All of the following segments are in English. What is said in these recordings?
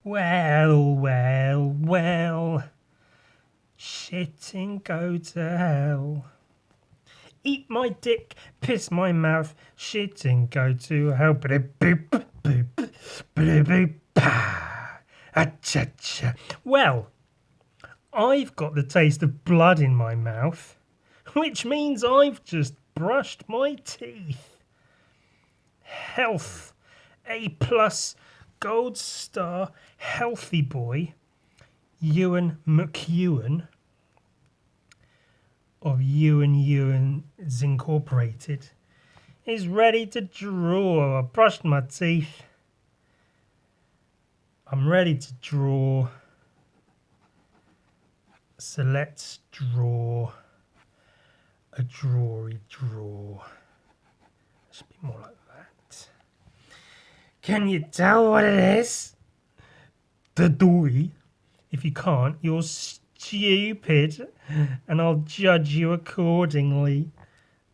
Well. Shitting go to hell. Eat my dick, piss my mouth, shitting go to hell. Boop, boop, boop, boop, boop, pa. Cha. Well, I've got the taste of blood in my mouth, which means I've just brushed my teeth. Health, A+, gold star, healthy boy, Ewan McEwan of Ewan's Incorporated is ready to draw. I brushed my teeth. I'm ready to draw. So let's draw a drawy draw. It should be more like that. Can you tell what it is? The dory. If you can't, you're stupid, and I'll judge you accordingly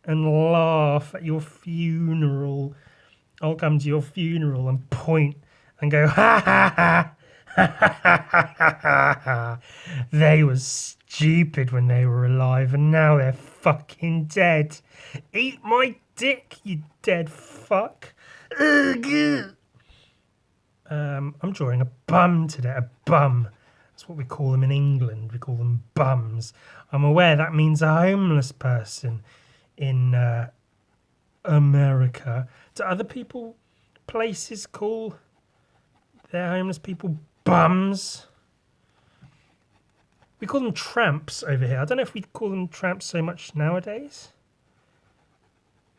and laugh at your funeral. I'll come to your funeral and point and go, ha ha ha, ha ha ha ha ha. They were stupid when they were alive, and now they're fucking dead. Eat my dick, you dead fuck. I'm drawing a bum today, a bum. That's what we call them in England. We call them bums. I'm aware that means a homeless person in America. Do other places call their homeless people bums? We call them tramps over here. I don't know if we call them tramps so much nowadays.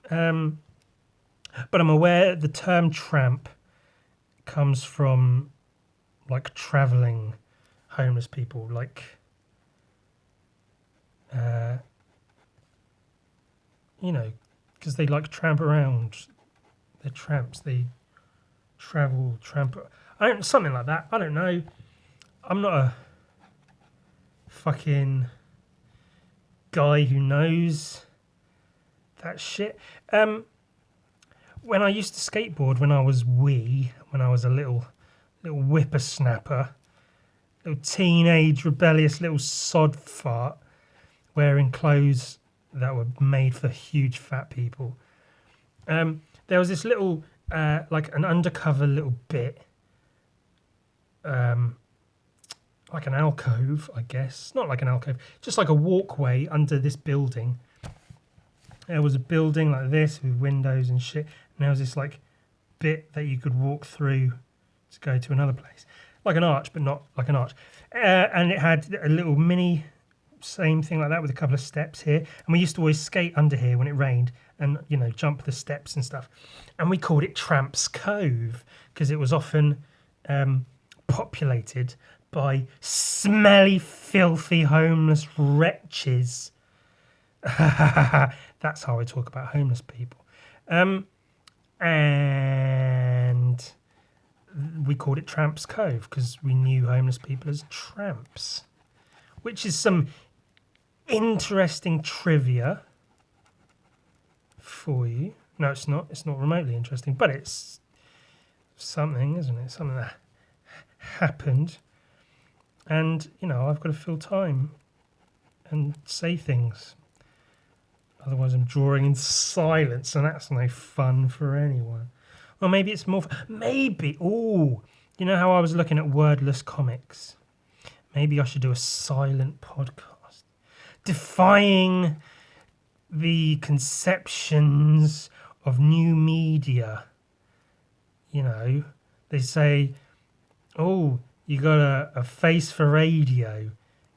But I'm aware the term tramp comes from like travelling homeless people, like because they like tramp around. They're tramps. They travel, tramp. Something like that. I don't know. I'm not a fucking guy who knows that shit. When I used to skateboard, when I was a little whippersnapper, little teenage rebellious little sod fart, wearing clothes that were made for huge fat people. There was this little, like an undercover little bit, like an alcove, I guess. Not like an alcove, just like a walkway under this building. There was a building like this with windows and shit, and there was this like bit that you could walk through to go to another place. Like an arch, but not like an arch. And it had a little mini same thing like that with a couple of steps here. And we used to always skate under here when it rained and, jump the steps and stuff. And we called it Tramps Cove because it was often populated by smelly, filthy, homeless wretches. That's how I talk about homeless people. And we called it Tramps Cove because we knew homeless people as tramps, which is some interesting trivia for you. No, it's not. It's not remotely interesting, but it's something, isn't it? Something that happened. And, I've got to fill time and say things. Otherwise, I'm drawing in silence, and that's no fun for anyone. Or maybe it's more... Maybe... Oh, you know how I was looking at wordless comics? Maybe I should do a silent podcast. Defying the conceptions of new media. They say, oh, you got a face for radio.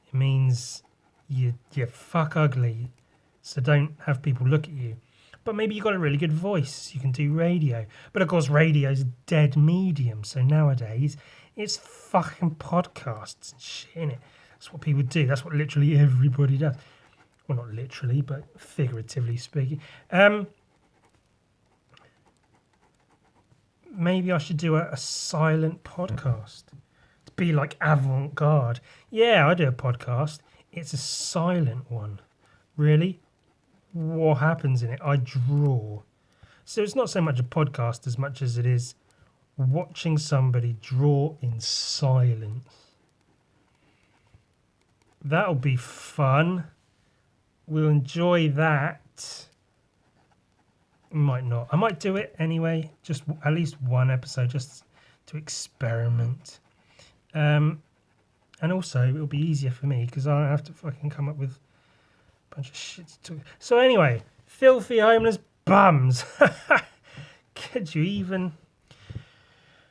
It means you're fuck ugly. So don't have people look at you. But maybe you got a really good voice. You can do radio. But of course, radio's a dead medium. So nowadays, it's fucking podcasts and shit, innit? That's what people do. That's what literally everybody does. Well, not literally, but figuratively speaking. Maybe I should do a silent podcast. To be like avant-garde. Yeah, I do a podcast. It's a silent one. Really? What happens in it? I draw. So it's not so much a podcast as much as it is watching somebody draw in silence. That'll be fun. We'll enjoy that. Might not. I might do it anyway. Just at least one episode, just to experiment. And also, it'll be easier for me because I don't have to fucking come up with a bunch of shit to talk. So anyway, filthy homeless bums. Could you even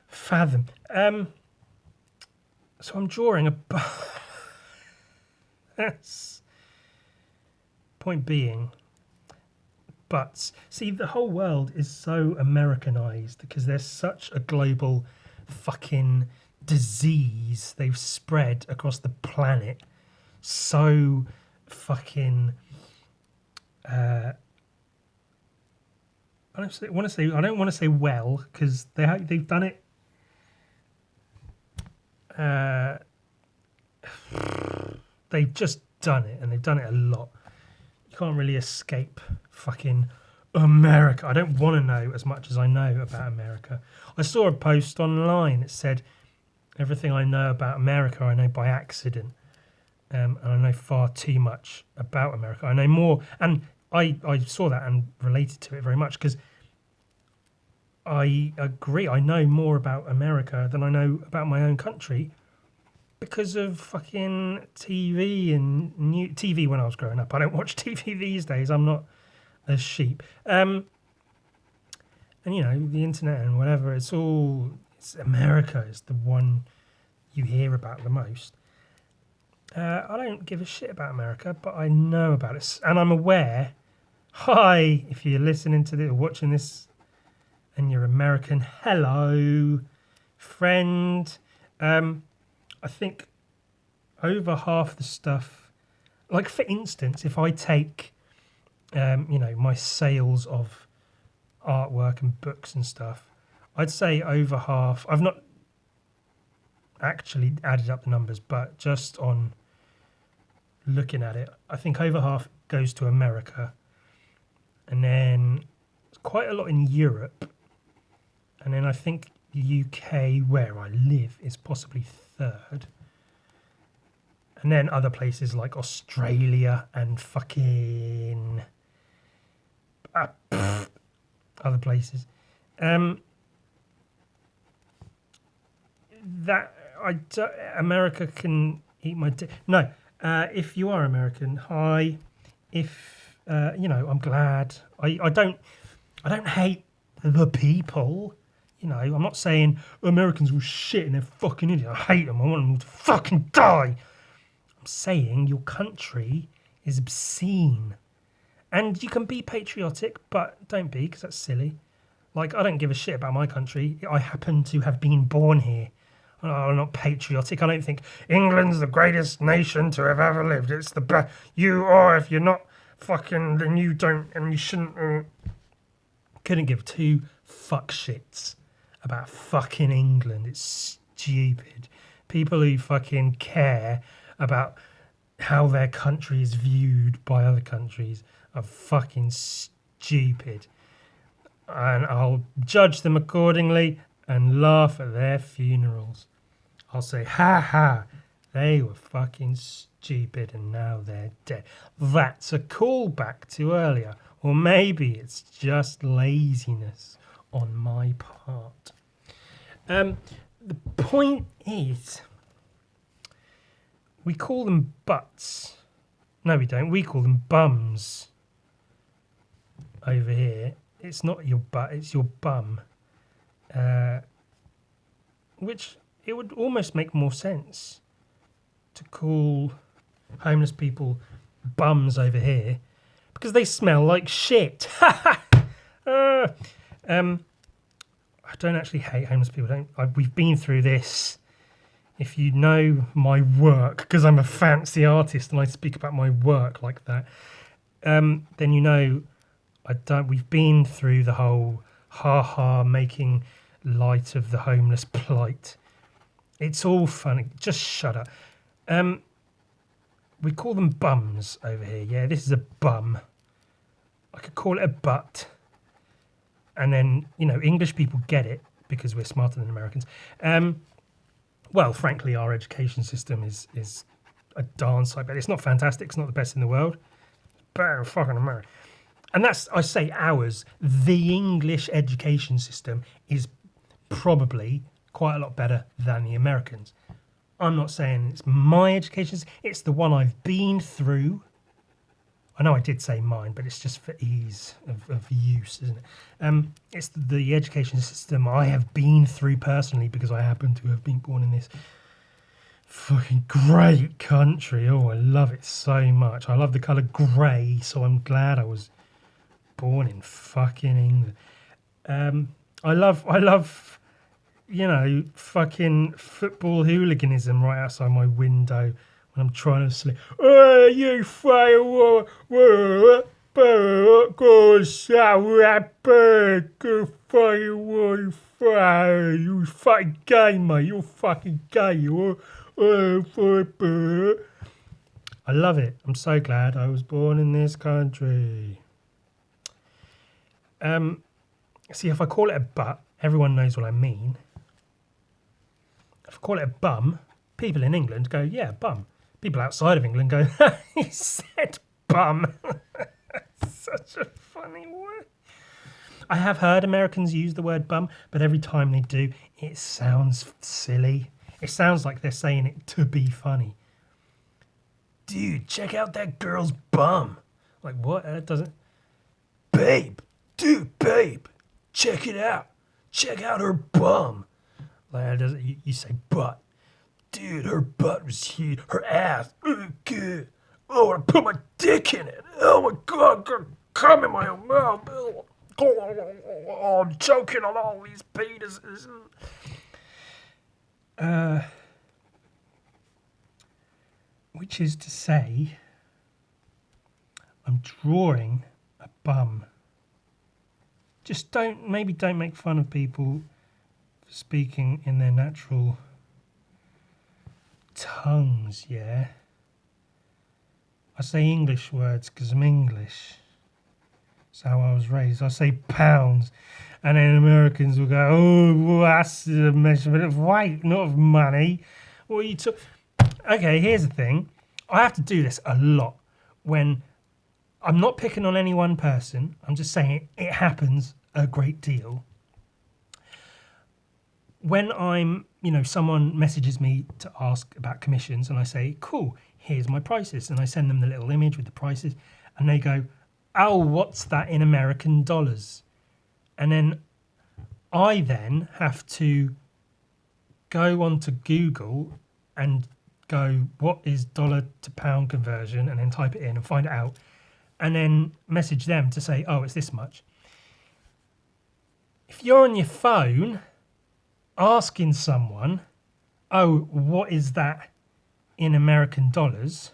fathom? So I'm drawing a bum. Point being, but see, the whole world is so Americanized because there's such a global fucking disease they've spread across the planet. So fucking I don't want to say well, because they've done it they've just done it, and they've done it a lot. You can't really escape fucking America. I don't want to know as much as I know about America. I saw a post online that said everything I know about America I know by accident, and I know far too much about America. I know more, and I saw that and related to it very much because I agree. I know more about America than I know about my own country because of fucking TV and TV when I was growing up. I don't watch TV these days. I'm not a sheep. And you know, the internet and whatever, it's America is the one you hear about the most. I don't give a shit about America, but I know about it. And I'm aware, hi, if you're listening to this or watching this and you're American, hello, friend. I think over half the stuff, like for instance, if I take, my sales of artwork and books and stuff, I'd say over half, I've not actually added up the numbers, but just on looking at it, I think over half goes to America, and then quite a lot in Europe, and then I think the UK, where I live, is possibly third, and then other places like Australia and fucking other places. America can eat my dick. No, if you are American, hi. If I'm glad. I don't hate the people. I'm not saying Americans will shit and they're fucking idiots. I hate them. I want them to fucking die. I'm saying your country is obscene. And you can be patriotic, but don't be, because that's silly. Like, I don't give a shit about my country. I happen to have been born here. I'm not patriotic. I don't think England's the greatest nation to have ever lived. It's the best. You are, if you're not fucking, then you don't, and you shouldn't. Couldn't give two fuck shits about fucking England. It's stupid. People who fucking care about how their country is viewed by other countries are fucking stupid. And I'll judge them accordingly and laugh at their funerals. I'll say, ha ha, they were fucking stupid and now they're dead. That's a callback to earlier. Or maybe it's just laziness on my part. The point is, we call them butts. No, we don't. We call them bums. Over here, it's not your butt, it's your bum. Which it would almost make more sense to call homeless people bums over here because they smell like shit. I don't actually hate homeless people. We've been through this. If you know my work, because I'm a fancy artist and I speak about my work like that, then you know we've been through the whole making light of the homeless plight. It's all funny. Just shut up. We call them bums over here. Yeah, this is a bum. I could call it a butt. And then, English people get it because we're smarter than Americans. Well, frankly, our education system is a darn sight better. It's not fantastic. It's not the best in the world. Better than fucking America. And that's, I say ours, the English education system is probably quite a lot better than the Americans. I'm not saying it's my education, it's the one I've been through. I know I did say mine, but it's just for ease of use, isn't it? It's the education system I have been through personally because I happen to have been born in this fucking great country. Oh, I love it so much. I love the colour grey, so I'm glad I was born in fucking England. I love, you know, fucking football hooliganism right outside my window when I'm trying to sleep. Oh, you fire, go shower, go fire, you fucking gay, mate. You're fucking gay. I love it. I'm so glad I was born in this country. See, if I call it a butt, everyone knows what I mean. If I call it a bum, people in England go, yeah, bum. People outside of England go, he said bum. Such a funny word. I have heard Americans use the word bum, but every time they do, it sounds silly. It sounds like they're saying it to be funny. Dude, check out that girl's bum. Like, what? That doesn't... Babe. Dude, babe. Check it out. Check out her bum. Like, you say butt. Dude, her butt was huge. Her ass. Good. Oh, I put my dick in it. Oh my God, come in my own mouth. Oh, I'm choking on all these penises. Which is to say, I'm drawing a bum. Just don't make fun of people for speaking in their natural tongues, yeah? I say English words because I'm English. That's how I was raised. I say pounds, and then Americans will go, oh, well, that's a measurement of weight, not of money. What are you talking... Okay, here's the thing. I have to do this a lot when I'm not picking on any one person. I'm just saying it happens a great deal. When someone messages me to ask about commissions and I say, cool, here's my prices. And I send them the little image with the prices and they go, oh, what's that in American dollars? And then I then have to go onto Google and go, what is dollar to pound conversion? And then type it in and find it out. And then message them to say, oh, it's this much. If you're on your phone asking someone, oh, what is that in American dollars?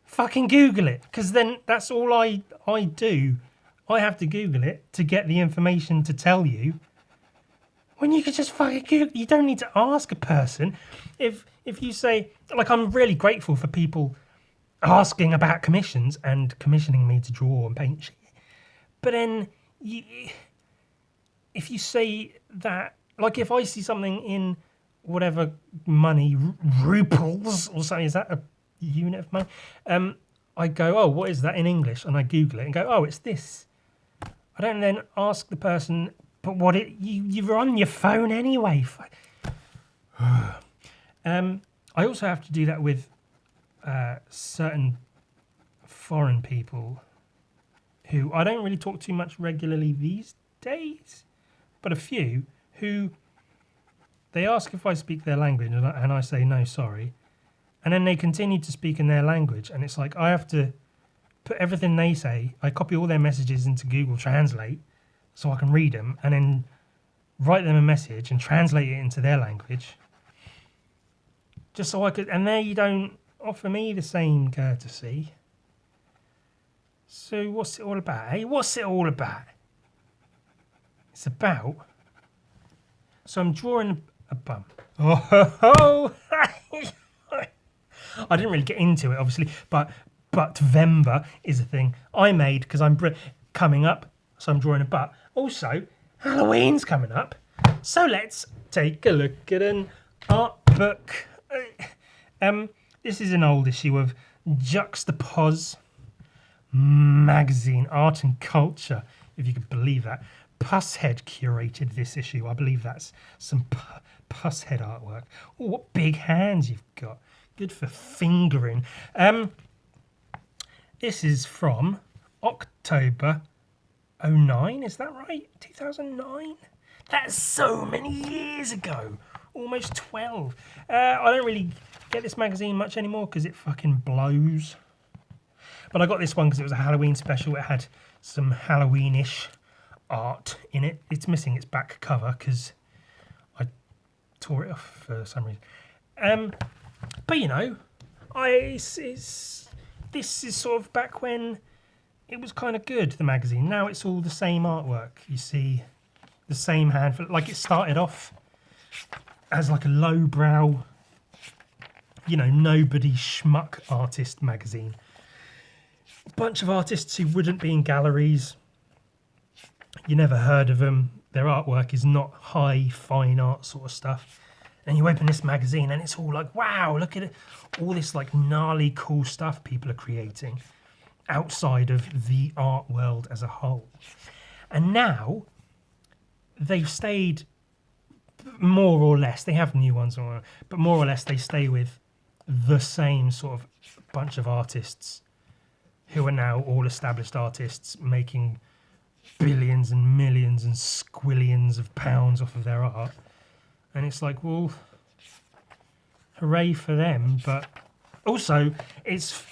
Fucking Google it, because then that's all I do. I have to Google it to get the information to tell you. When you could just fucking Google, you don't need to ask a person. If you say, like, I'm really grateful for people asking about commissions and commissioning me to draw and paint shit. But then, if you say that, like, if I see something in whatever money, ruples or something, is that a unit of money? I go, oh, what is that in English? And I Google it and go, oh, it's this. I don't then ask the person, but what you're on your phone anyway. I also have to do that with certain foreign people who I don't really talk too much regularly these days, but a few who they ask if I speak their language and I say no, sorry. And then they continue to speak in their language. And it's like I have to put everything they say, I copy all their messages into Google Translate so I can read them and then write them a message and translate it into their language. Just so I could, and they don't offer me the same courtesy. So what's it all about, eh? What's it all about? It's about... So I'm drawing a bum. Oh, I didn't really get into it, obviously, but Vember is a thing I made because I'm coming up, so I'm drawing a butt. Also, Halloween's coming up, so let's take a look at an art book. This is an old issue of Juxtapoz magazine, Art and Culture, if you could believe that. Pusshead curated this issue. I believe that's some Pusshead artwork. Oh, what big hands you've got. Good for fingering. This is from October 09, is that right? 2009? That's so many years ago. Almost 12. I don't really get this magazine much anymore because it fucking blows. But I got this one because it was a Halloween special. It had some Halloween-ish art in it. It's missing its back cover because I tore it off for some reason. But you know, this is sort of back when it was kind of good, the magazine. Now it's all the same artwork. You see the same handful. Like, it started off as like a lowbrow, you know, nobody schmuck artist magazine. A bunch of artists who wouldn't be in galleries. You never heard of them. Their artwork is not high, fine art sort of stuff. And you open this magazine and it's all like, wow, look at it. All this like gnarly, cool stuff people are creating outside of the art world as a whole. And now they've stayed more or less, they have new ones, but more or less they stay with the same sort of bunch of artists who are now all established artists making billions and millions and squillions of pounds off of their art. And it's like, well, hooray for them, but also it's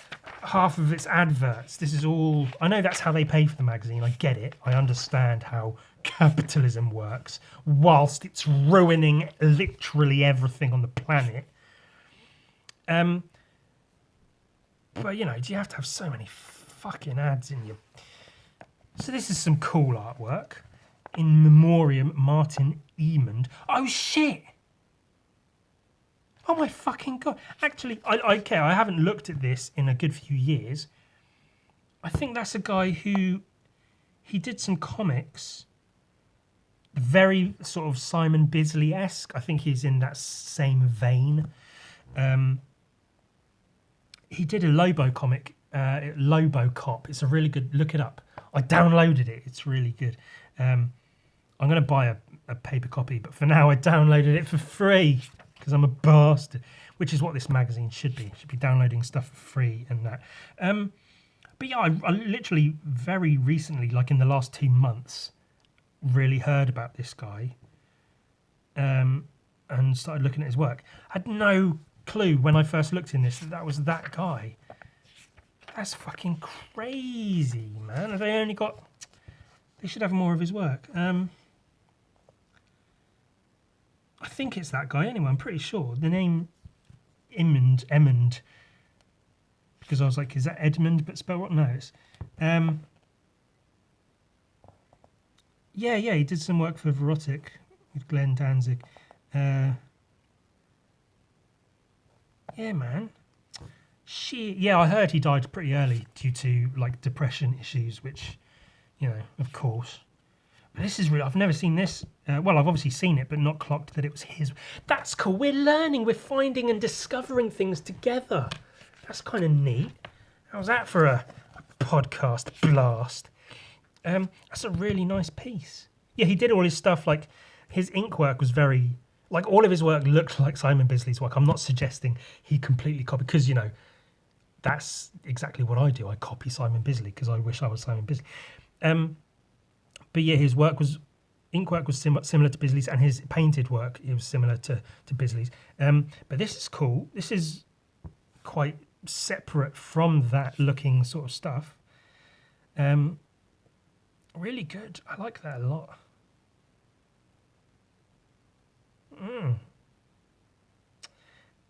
half of its adverts. This is all, I know that's how they pay for the magazine. I get it. I understand how capitalism works, whilst it's ruining literally everything on the planet. But you know, do you have to have so many fucking ads in your... So this is some cool artwork. In Memoriam, Martin Emond. Oh shit! Oh my fucking god! Actually, I haven't looked at this in a good few years. I think that's a guy who he did some comics, very sort of Simon Bisley-esque. I think he's in that same vein. He did a Lobo comic, Lobo Cop. It's a really good. Look it up. I downloaded it. It's really good. I'm going to buy a paper copy, but for now I downloaded it for free because I'm a bastard, which is what this magazine should be. It should be downloading stuff for free and that. But yeah, I literally very recently, like in the last 2 months, really heard about this guy and started looking at his work. I had no clue when I first looked in this that was that guy. That's fucking crazy, man. They should have more of his work. I think it's that guy anyway, I'm pretty sure. The name Emond, because I was like, is that Edmund but spelled what? No, it's yeah, he did some work for Verotic with Glenn Danzig. Yeah, man. Shit. Yeah, I heard he died pretty early due to like depression issues, which, you know, of course. But this is real. I've never seen this. Well, I've obviously seen it, but not clocked that it was his. That's cool. We're learning. We're finding and discovering things together. That's kind of neat. How's that for a podcast blast? That's a really nice piece. Yeah, he did all his stuff. Like, his ink work was very... Like, all of his work looked like Simon Bisley's work. I'm not suggesting he completely copied, because, you know, that's exactly what I do. I copy Simon Bisley because I wish I was Simon Bisley. But yeah, his ink work was similar to Bisley's, and his painted work, it was similar to Bisley's. But this is cool. This is quite separate from that looking sort of stuff. Really good. I like that a lot.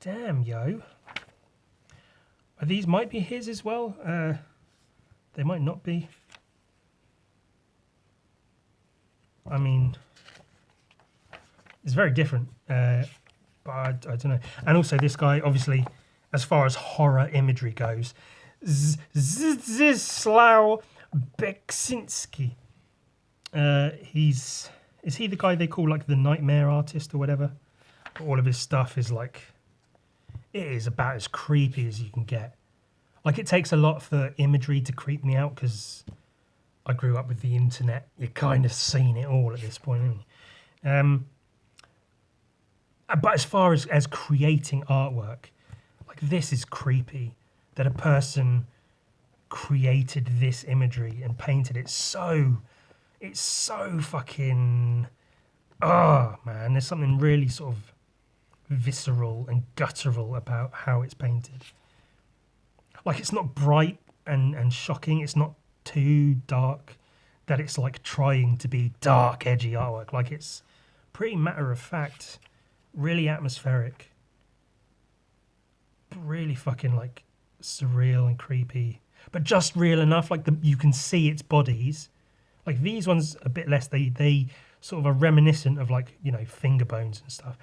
Damn, yo. These might be his as well. They might not be. I mean, it's very different, but I don't know. And also this guy, obviously, as far as horror imagery goes, Zdzislaw Beksinski. He's Is he the guy they call like the nightmare artist or whatever? All of his stuff is like, it is about as creepy as you can get. Like, it takes a lot for imagery to creep me out because I grew up with the internet. You've kind of seen it all at this point, haven't you? But as far as creating artwork, like, this is creepy that a person created this imagery and painted it it's so fucking, oh man, there's something really sort of visceral and guttural about how it's painted. Like, it's not bright and shocking, it's not too dark that it's like trying to be dark, edgy artwork. Like, it's pretty matter of fact, really atmospheric, really fucking like surreal and creepy, but just real enough. Like, you can see its bodies. Like, these ones a bit less. They sort of are reminiscent of, like, you know, finger bones and stuff.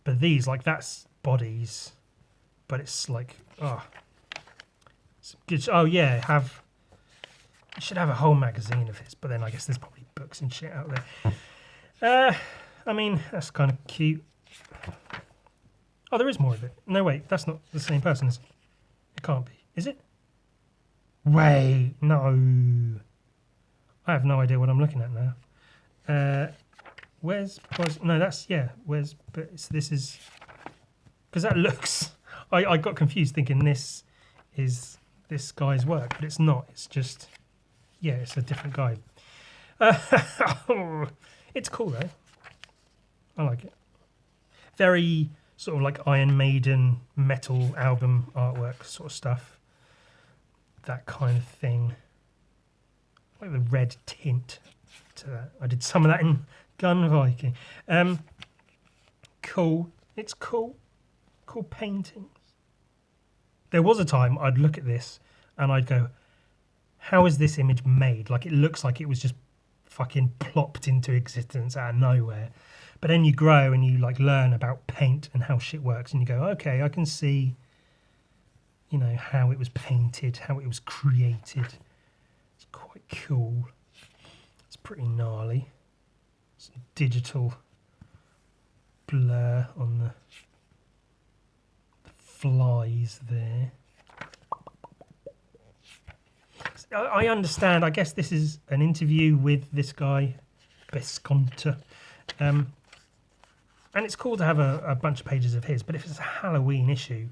But these, like, that's bodies, but it's like, oh, it's good. Oh yeah, you should have a whole magazine of his. But then I guess there's probably books and shit out there. I mean, that's kind of cute. Oh, there is more of it. No, wait, that's not the same person, is it? It can't be. Is it? Wait, no. I have no idea what I'm looking at now. Where's... No, that's... Yeah, where's... But this is... Because that looks... I got confused thinking this is this guy's work, but it's not. It's just... Yeah, it's a different guy. It's cool, though. I like it. Very sort of like Iron Maiden metal album artwork sort of stuff. That kind of thing. Like the red tint to that. I did some of that in Gun Viking. Cool. It's cool. Cool paintings. There was a time I'd look at this and I'd go, how is this image made? Like, it looks like it was just fucking plopped into existence out of nowhere. But then you grow and you like learn about paint and how shit works, and you go, okay, I can see, you know, how it was painted, how it was created. It's quite cool. It's pretty gnarly. Some digital blur on the flies there. I understand. I guess this is an interview with this guy, Besconta. And it's cool to have a bunch of pages of his, but if it's a Halloween issue,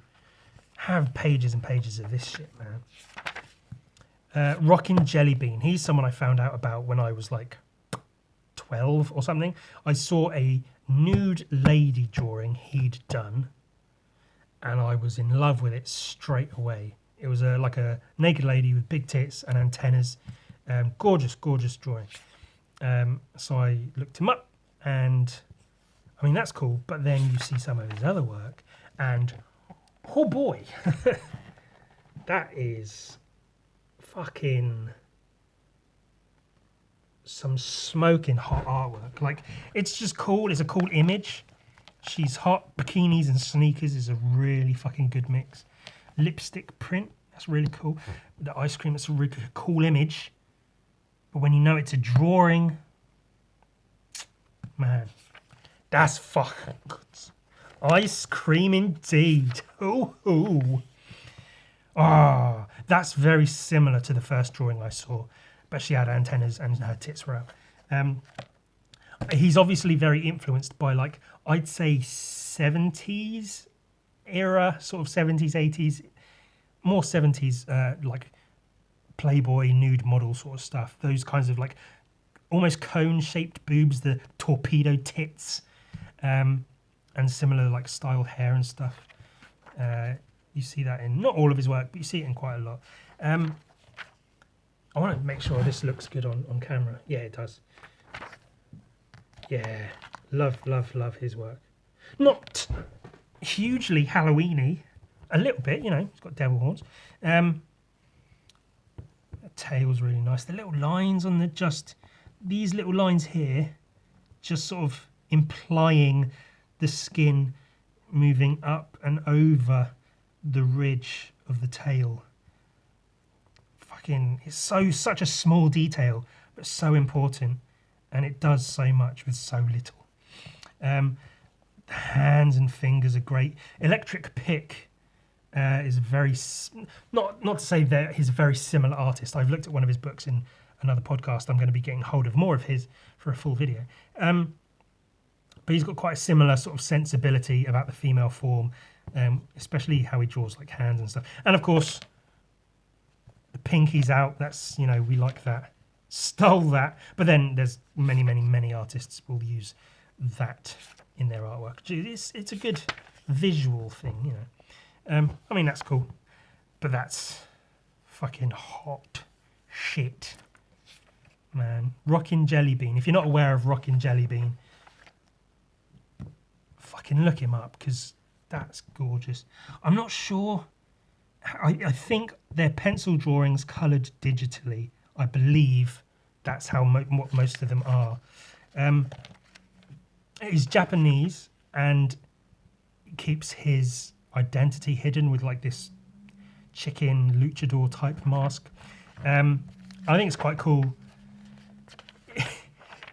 have pages and pages of this shit, man. Rockin' Jellybean. He's someone I found out about when I was like 12 or something. I saw a nude lady drawing he'd done, and I was in love with it straight away. It was like a naked lady with big tits and antennas. Gorgeous, gorgeous drawing. So I looked him up, and I mean, that's cool. But then you see some of his other work, and oh boy, that is fucking some smoking hot artwork. Like, it's just cool. It's a cool image. She's hot. Bikinis and sneakers is a really fucking good mix. Lipstick print, that's really cool. The ice cream, that's a really cool image. But when you know it's a drawing, man, that's fucking good. Ice cream indeed. Ooh. Ah, that's very similar to the first drawing I saw, but she had antennas and her tits were out. He's obviously very influenced by, like, I'd say 70s era, sort of 70s, 80s, more 70s, like Playboy nude model sort of stuff. Those kinds of like almost cone-shaped boobs, the torpedo tits, and similar like styled hair and stuff. You see that in not all of his work, but you see it in quite a lot. I want to make sure this looks good on camera. Yeah, it does. Yeah, love his work. Not hugely Halloween-y, a little bit, you know, it's got devil horns. The tail's really nice. The little lines on these little lines here, just sort of implying the skin moving up and over the ridge of the tail. Fucking, it's such a small detail, but so important. and it does so much with so little. The hands and fingers are great. Electric Pick is not to say that he's a very similar artist. I've looked at one of his books in another podcast. I'm going to be getting hold of more of his for a full video. But he's got quite a similar sort of sensibility about the female form, especially how he draws like hands and stuff. And of course, the pinky's out. That's, you know, we like that. Stole that. But then there's many artists will use that in their artwork. It's a good visual thing, you know. I mean, that's cool. But that's fucking hot shit, man. Rockin' Jelly Bean. If you're not aware of Rockin' Jelly Bean, fucking look him up, because that's gorgeous. I'm not sure. I think they're pencil drawings coloured digitally. I believe that's how what most of them are. He's Japanese and keeps his identity hidden with like this chicken luchador type mask. I think it's quite cool.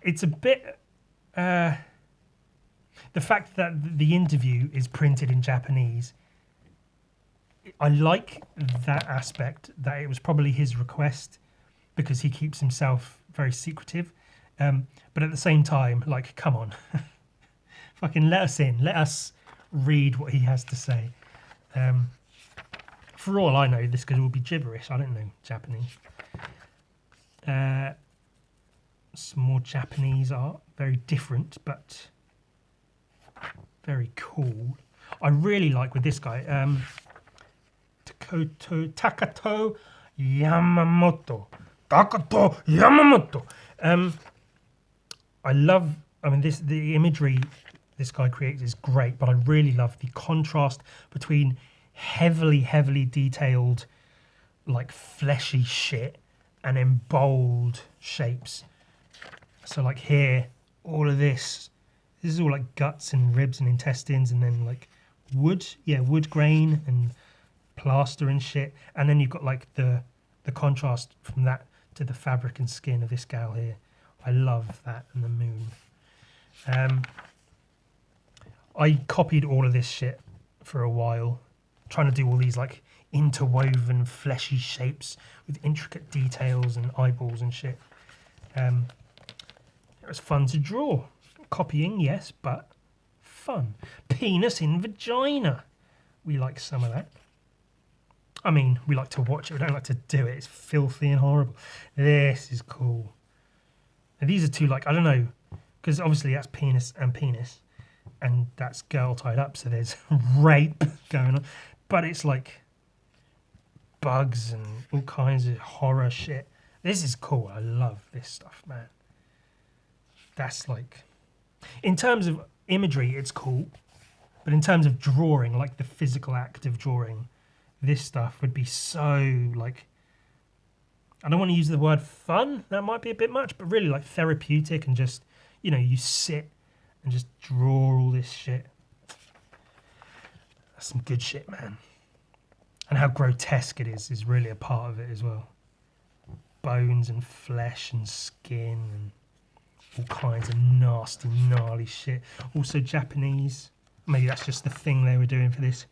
It's a bit... the fact that the interview is printed in Japanese, I like that aspect, that it was probably his request, because he keeps himself very secretive. But at the same time, like, come on. Fucking let us in. Let us read what he has to say. For all I know, this could all be gibberish. I don't know Japanese. Some more Japanese art. Very different, but very cool. I really like with this guy, Takato Yamamoto. I mean, the imagery this guy creates is great, but I really love the contrast between heavily detailed, like fleshy shit, and then bold shapes. So like here, all of this is all like guts and ribs and intestines, and then like wood grain and plaster and shit. And then you've got like the contrast from that to the fabric and skin of this gal here. I love that, and the moon. I copied all of this shit for a while, trying to do all these like interwoven fleshy shapes with intricate details and eyeballs and shit. It was fun to draw. Copying, yes, but fun. Penis in vagina. We like some of that. I mean, we like to watch it. We don't like to do it. It's filthy and horrible. This is cool. And these are two, like, I don't know, because obviously that's penis, and that's girl tied up, so there's rape going on. But it's like bugs and all kinds of horror shit. This is cool. I love this stuff, man. That's like... In terms of imagery, it's cool. But in terms of drawing, like the physical act of drawing, this stuff would be so, like... I don't want to use the word fun. That might be a bit much. But really, like, therapeutic and just, you know, you sit and just draw all this shit. That's some good shit, man. And how grotesque it is really a part of it as well. Bones and flesh and skin and all kinds of nasty, gnarly shit. Also Japanese. Maybe that's just the thing they were doing for this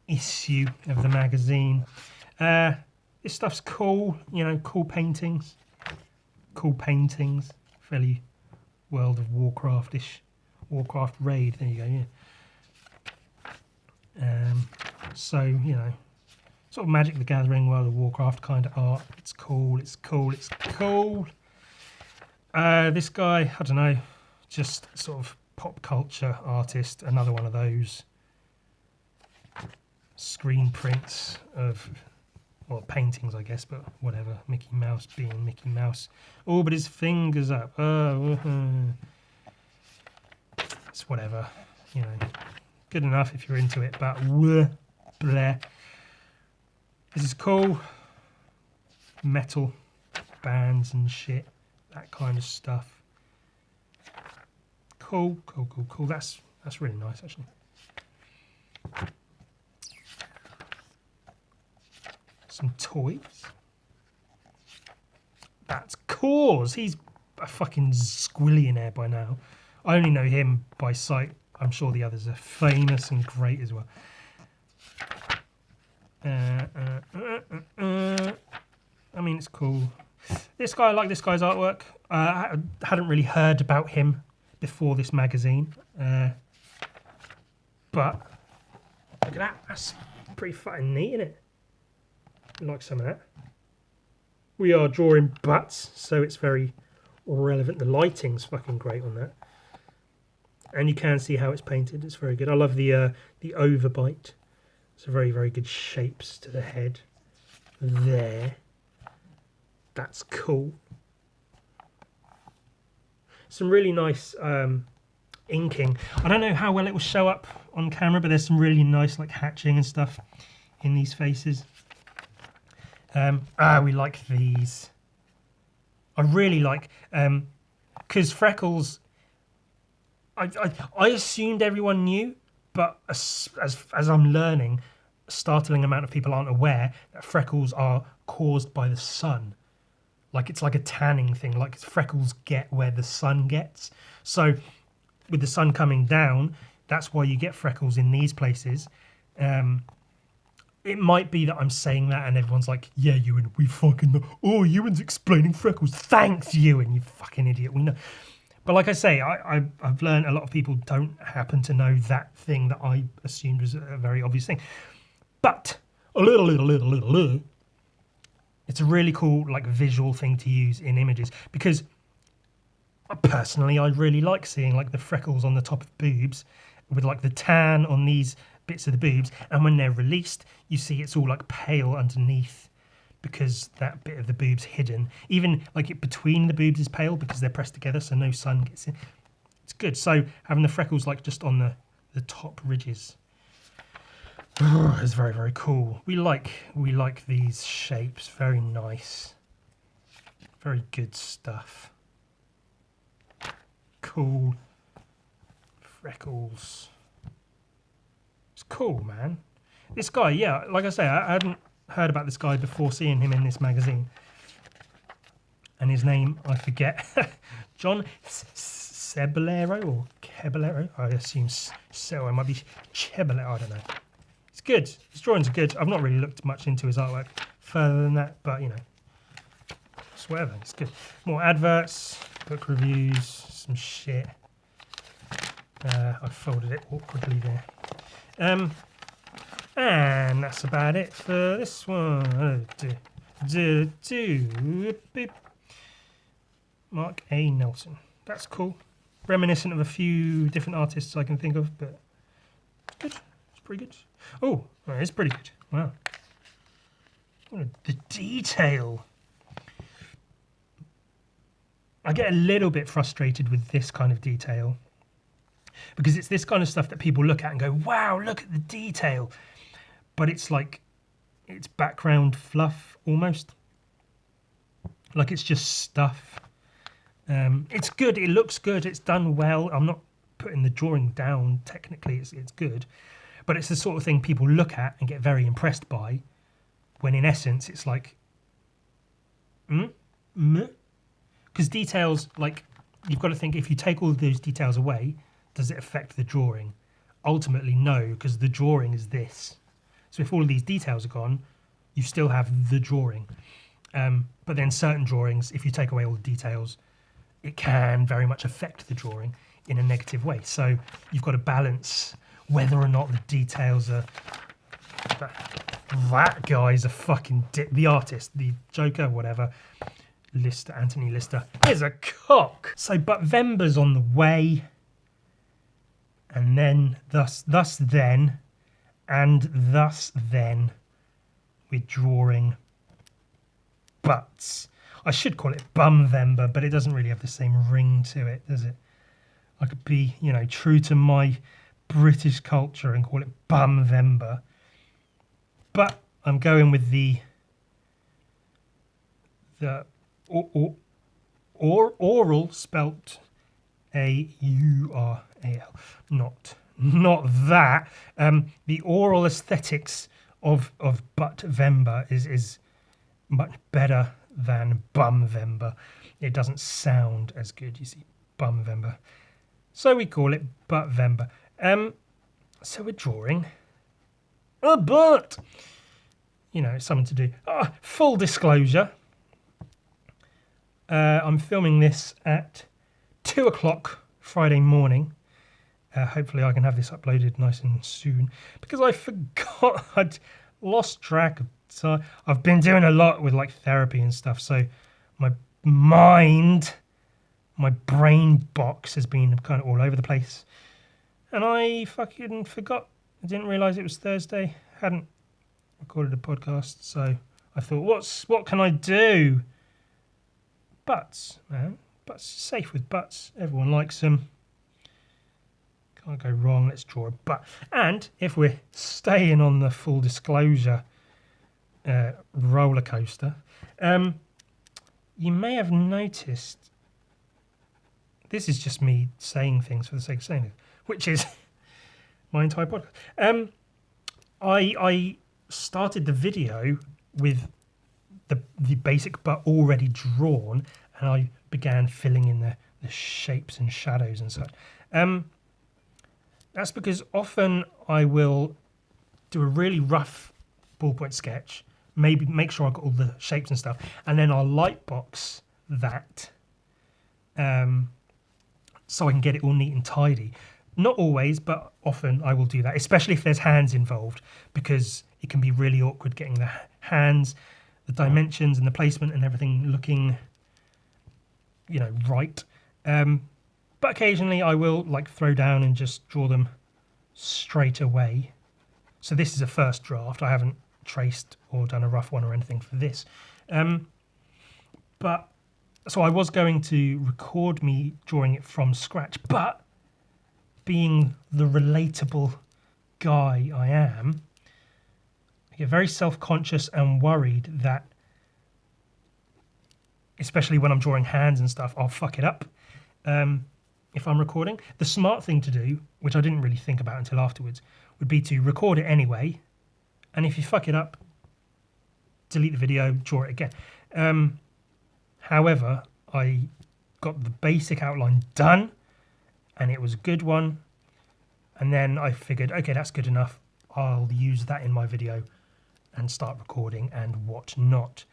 issue of the magazine. This stuff's cool, you know, cool paintings. Cool paintings. Fairly World of Warcraft-ish. Warcraft Raid, there you go, yeah. So, you know, sort of Magic the Gathering, World of Warcraft kind of art. It's cool, it's cool, it's cool. This guy, I don't know, just sort of pop culture artist, another one of those screen prints of, well, paintings, I guess, but whatever. Mickey Mouse being Mickey Mouse. Oh, but his finger's up. It's whatever, you know. Good enough if you're into it, but bleh. This is cool. Metal bands and shit. That kind of stuff. Cool. That's really nice, actually. Some toys. That's Cause. He's a fucking squillionaire by now. I only know him by sight. I'm sure the others are famous and great as well. I mean, it's cool. This guy, I like this guy's artwork. I hadn't really heard about him before this magazine. But look at that. That's pretty fucking neat, isn't it? I like some of that. We are drawing butts, so it's very relevant. The lighting's fucking great on that. And you can see how it's painted. It's very good. I love the overbite. It's a very, very good shapes to the head. There. That's cool. Some really nice inking. I don't know how well it will show up on camera, but there's some really nice like hatching and stuff in these faces. We like these. I really like because Freckles. I assumed everyone knew, but as I'm learning, a startling amount of people aren't aware that freckles are caused by the sun. Like it's like a tanning thing, like freckles get where the sun gets. So with the sun coming down, that's why you get freckles in these places. It might be that I'm saying that and everyone's like, yeah, Ewan, we fucking know. Oh, Ewan's explaining freckles. Thanks, Ewan, you fucking idiot. We know. But like I say, I've learned a lot of people don't happen to know that thing that I assumed was a very obvious thing. But a little, it's a really cool like visual thing to use in images because personally I really like seeing like the freckles on the top of boobs with like the tan on these bits of the boobs, and when they're released you see it's all like pale underneath because that bit of the boob's hidden. Even like it between the boobs is pale because they're pressed together so no sun gets in. It's good. So having the freckles like just on the top ridges is very, very cool. We like these shapes. Very nice. Very good stuff. Cool. Freckles. It's cool, man. This guy, yeah, like I say, I hadn't heard about this guy before seeing him in this magazine. And his name, I forget. John Ceballero or Caballero? I assume so. It might be Ceballero, I don't know. It's good. His drawings are good. I've not really looked much into his artwork further than that, but you know, it's whatever. It's good. More adverts, book reviews, some shit. I folded it awkwardly there. And that's about it for this one. Mark A. Nelson. That's cool. Reminiscent of a few different artists I can think of, but it's good. It's pretty good. Oh, it's pretty good. Wow. The detail. I get a little bit frustrated with this kind of detail because it's this kind of stuff that people look at and go, wow, look at the detail. But it's like, it's background fluff almost. Like it's just stuff. It's good. It looks good. It's done well. I'm not putting the drawing down. Technically, it's good. But it's the sort of thing people look at and get very impressed by, when in essence it's like, because details, like, you've got to think, if you take all of those details away, does it affect the drawing? Ultimately, no, because the drawing is this. So if all of these details are gone, you still have the drawing. But then certain drawings, if you take away all the details, it can very much affect the drawing in a negative way. So you've got to balance whether or not the details are... That guy's a fucking the artist, the Joker, whatever. Lister, Anthony Lister, is a cock. So, but Vember's on the way. And then, thus then, we're drawing butts. I should call it Bumvember, but it doesn't really have the same ring to it, does it? I could be, you know, true to my British culture and call it Bumvember. But I'm going with the oral, spelt A-U-R-A-L. Not that. The oral aesthetics of Buttvember is much better than Bumvember. it doesn't sound as good, you see, Bumvember. So we call it Buttvember. So we're drawing a butt. You know, it's something to do. Full disclosure. I'm filming this at 2 o'clock Friday morning. Hopefully I can have this uploaded nice and soon, because I forgot, I'd lost track of time. I've been doing a lot with like therapy and stuff, so my mind, my brain box has been kind of all over the place, and I fucking forgot. I didn't realise it was Thursday. Hadn't recorded a podcast, so I thought, what can I do? Butts, man. Butts, safe with butts. Everyone likes them. Can't go wrong. Let's draw a butt. And if we're staying on the full disclosure roller coaster, you may have noticed, this is just me saying things for the sake of saying it, which is my entire podcast. I started the video with the basic butt already drawn, and I began filling in the shapes and shadows and such. That's because often I will do a really rough ballpoint sketch, maybe make sure I've got all the shapes and stuff, and then I'll lightbox that so I can get it all neat and tidy. Not always, but often I will do that, especially if there's hands involved, because it can be really awkward getting the hands, the dimensions and the placement and everything looking, you know, right. But occasionally I will like throw down and just draw them straight away. So this is a first draft. I haven't traced or done a rough one or anything for this. But so I was going to record me drawing it from scratch, but being the relatable guy I am, I get very self-conscious and worried that, especially when I'm drawing hands and stuff, I'll fuck it up. If I'm recording, the smart thing to do, which I didn't really think about until afterwards, would be to record it anyway, and if you fuck it up, delete the video, draw it again. However, I got the basic outline done, and it was a good one, and then I figured, okay, that's good enough. I'll use that in my video and start recording and whatnot.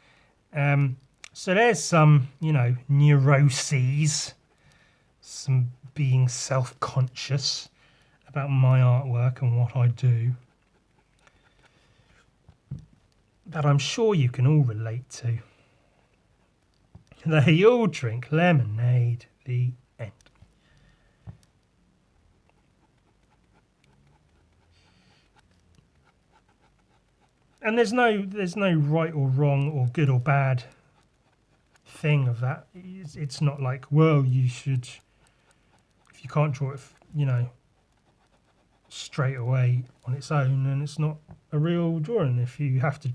So there's some, you know, neuroses, some being self-conscious about my artwork and what I do, that I'm sure you can all relate to. They all drink lemonade. The end. And there's no right or wrong or good or bad thing of that. It's not like, well, you should, if you can't draw it, you know, straight away on its own, then it's not a real drawing. If you have to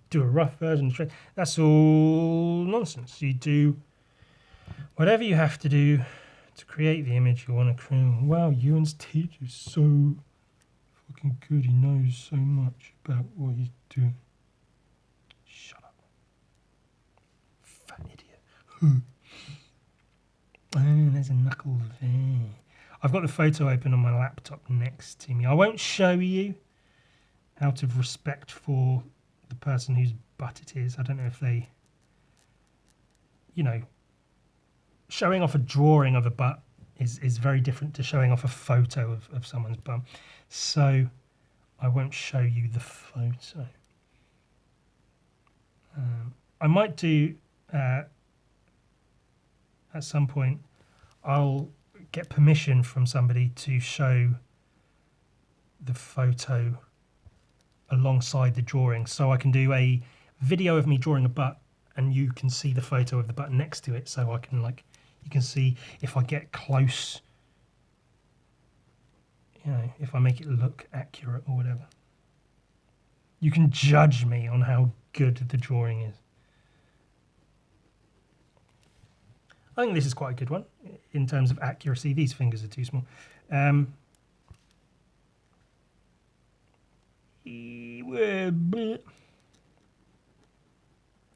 do a rough version straight, that's all nonsense. You do whatever you have to do to create the image you want to create. Wow, Ewan's teacher is so fucking good. He knows so much about what he's doing. Shut up. Fat idiot. Oh, there's a knuckle there. I've got the photo open on my laptop next to me. I won't show you out of respect for the person whose butt it is. I don't know if they, you know, showing off a drawing of a butt is very different to showing off a photo of someone's bum. So I won't show you the photo. I might do, at some point, I'll get permission from somebody to show the photo alongside the drawing, so I can do a video of me drawing a butt and you can see the photo of the butt next to it, so I can, like, you can see if I get close, you know, if I make it look accurate or whatever. You can judge me on how good the drawing is. I think this is quite a good one in terms of accuracy. These fingers are too small.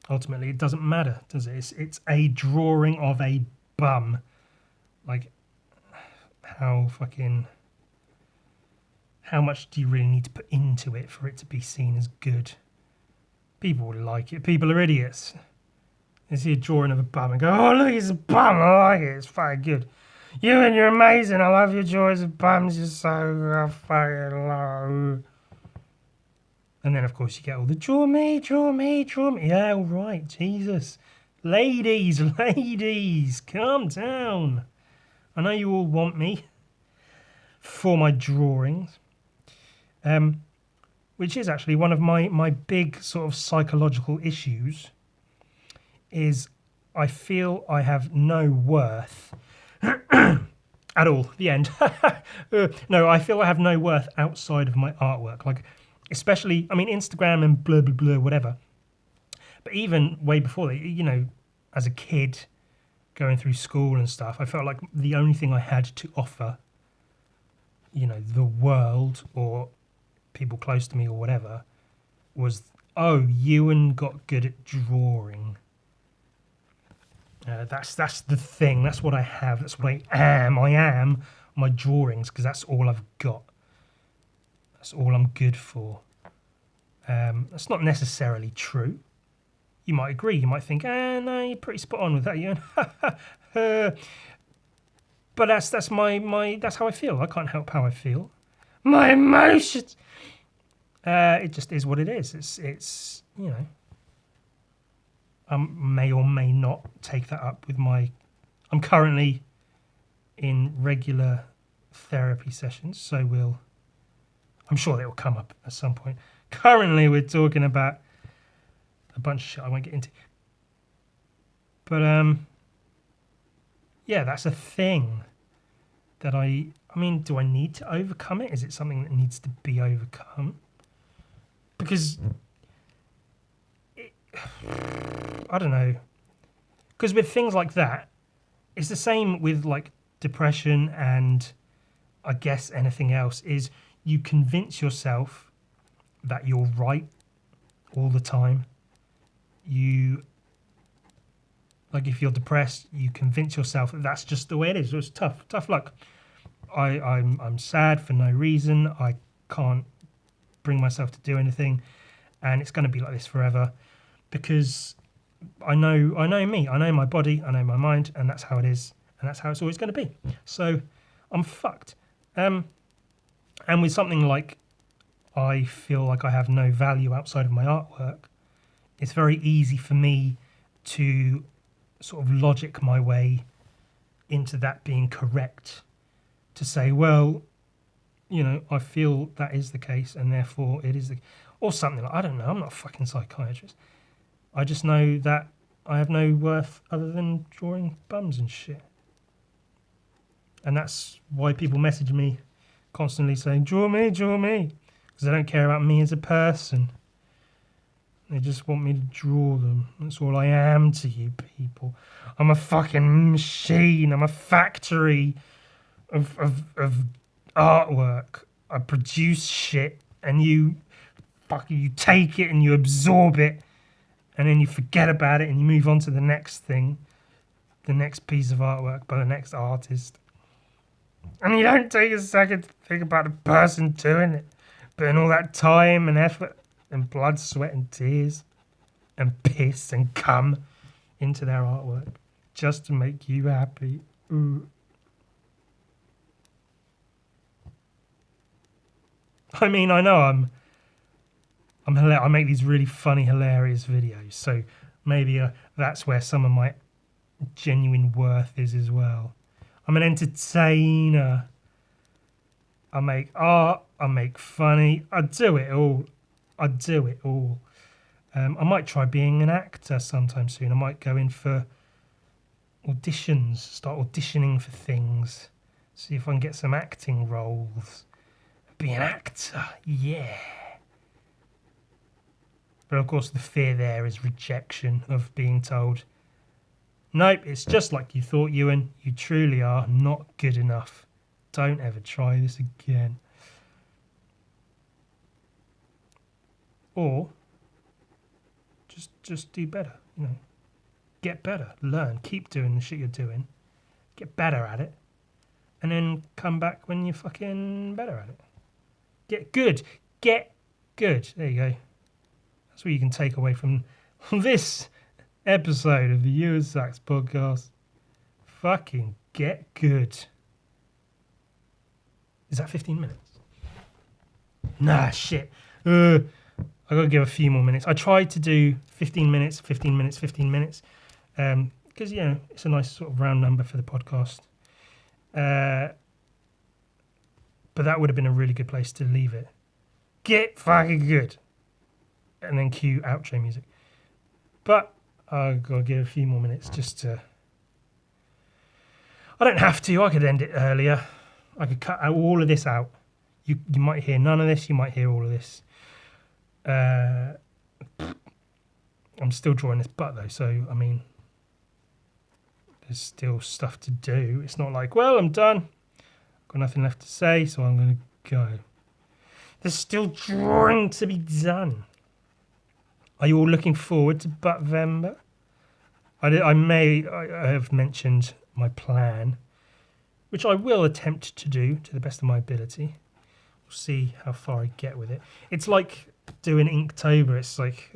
Ultimately, it doesn't matter, does it? It's a drawing of a bum. Like, how much do you really need to put into it for it to be seen as good? People will like it. People are idiots. They see a drawing of a bum and go, "Oh, look, it's a bum. I like it. It's fucking good. Ewan, you're amazing. I love your drawings of bums. You're so fucking low." And then, of course, you get all the draw me, draw me, draw me. Yeah, all right. Jesus. Ladies, ladies, calm down. I know you all want me for my drawings, which is actually one of my big sort of psychological issues, is I feel I have no worth at all. The end. No, I feel I have no worth outside of my artwork. Like, especially, I mean, Instagram and blah, blah, blah, whatever. But even way before that, you know, as a kid going through school and stuff, I felt like the only thing I had to offer, you know, the world or people close to me or whatever, was, oh, Ewan got good at drawing. That's the thing. That's what I have. That's what I am. I am my drawings because that's all I've got. That's all I'm good for. That's not necessarily true. You might agree. You might think, no, you're pretty spot on with that, Ewan. But that's my that's how I feel. I can't help how I feel. My emotions. It just is what it is. It's you know. I may or may not take that up with my. I'm currently in regular therapy sessions, so I'm sure they will come up at some point. Currently, we're talking about a bunch of shit I won't get into. But yeah, that's a thing that I mean, do I need to overcome it? Is it something that needs to be overcome? Because I don't know. Because with things like that, it's the same with like depression and I guess anything else, is you convince yourself that you're right all the time. You, like, if you're depressed, you convince yourself that that's just the way it is. It's tough luck. I'm sad for no reason. I can't bring myself to do anything, and it's going to be like this forever because I know me. I know my body. I know my mind, and that's how it is, and that's how it's always going to be. So I'm fucked. And with something like I feel like I have no value outside of my artwork, it's very easy for me to sort of logic my way into that being correct. To say, well, you know, I feel that is the case, and therefore it is the, or something like, I don't know. I'm not a fucking psychiatrist. I just know that I have no worth other than drawing bums and shit. And that's why people message me constantly saying, draw me, because they don't care about me as a person. They just want me to draw them. That's all I am to you people. I'm a fucking machine. I'm a factory of artwork. I produce shit, and you take it and you absorb it, and then you forget about it and you move on to the next thing, the next piece of artwork by the next artist. And you don't take a second to think about the person doing it, putting all that time and effort and blood, sweat and tears and piss and cum into their artwork just to make you happy. Ooh. I mean, I know I'm I make these really funny, hilarious videos, so maybe that's where some of my genuine worth is as well. I'm an entertainer. I make art. I make funny. I do it all. I might try being an actor sometime soon. I might go in for auditions, start auditioning for things, see if I can get some acting roles. Be an actor, yeah. But of course the fear there is rejection, of being told, nope, it's just like you thought, Ewan. You truly are not good enough. Don't ever try this again. Or just do better. Get better, learn, keep doing the shit you're doing, get better at it, and then come back when you're fucking better at it. Get good. Get good. There you go. That's what you can take away from this episode of the You and Sax podcast. Fucking get good. Is that 15 minutes? Nah, shit. I gotta give a few more minutes. I tried to do 15 minutes, 15 minutes, 15 minutes. Because, it's a nice sort of round number for the podcast. But that would have been a really good place to leave it. Get fucking good. And then cue outro music. But I've got to give a few more minutes just to... I don't have to. I could end it earlier. I could cut all of this out. You might hear none of this. You might hear all of this. I'm still drawing this butt, though. So, I mean, there's still stuff to do. It's not like, well, I'm done. I've got nothing left to say, so I'm going to go. There's still drawing to be done. Are you all looking forward to Butt-Vember? I have mentioned my plan, which I will attempt to do to the best of my ability. We'll see how far I get with it. It's like doing Inktober. It's like,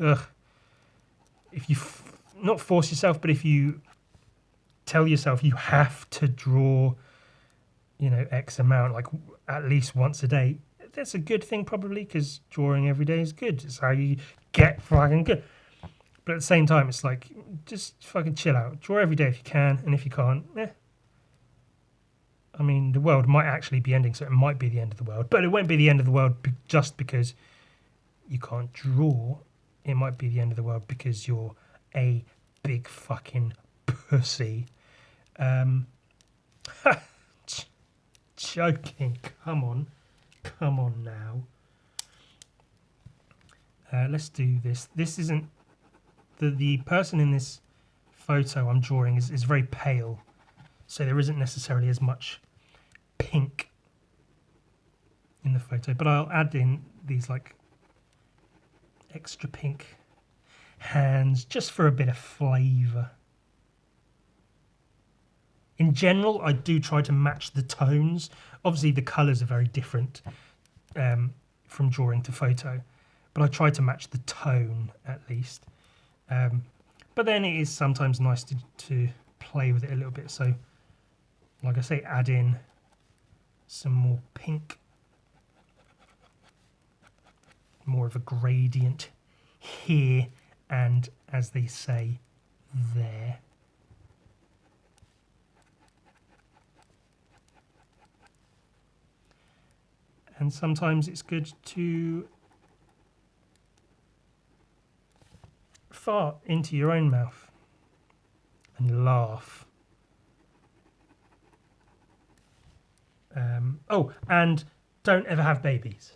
if you not force yourself, but if you tell yourself you have to draw, X amount, like at least once a day, that's a good thing probably, because drawing every day is good. It's how you get fucking good. But at the same time, it's like, just fucking chill out. Draw every day if you can, and if you can't, I mean, the world might actually be ending, so it might be the end of the world. But it won't be the end of the world just because you can't draw. It might be the end of the world because you're a big fucking pussy. Joking. Come on now. Let's do this. This isn't... The person in this photo I'm drawing is very pale, so there isn't necessarily as much pink in the photo, but I'll add in these like extra pink hands just for a bit of flavour. In general, I do try to match the tones. Obviously, the colours are very different from drawing to photo, but I try to match the tone at least. But then it is sometimes nice to play with it a little bit. So, like I say, add in some more pink, more of a gradient here and, as they say, there. And sometimes it's good to fart into your own mouth and laugh. And don't ever have babies.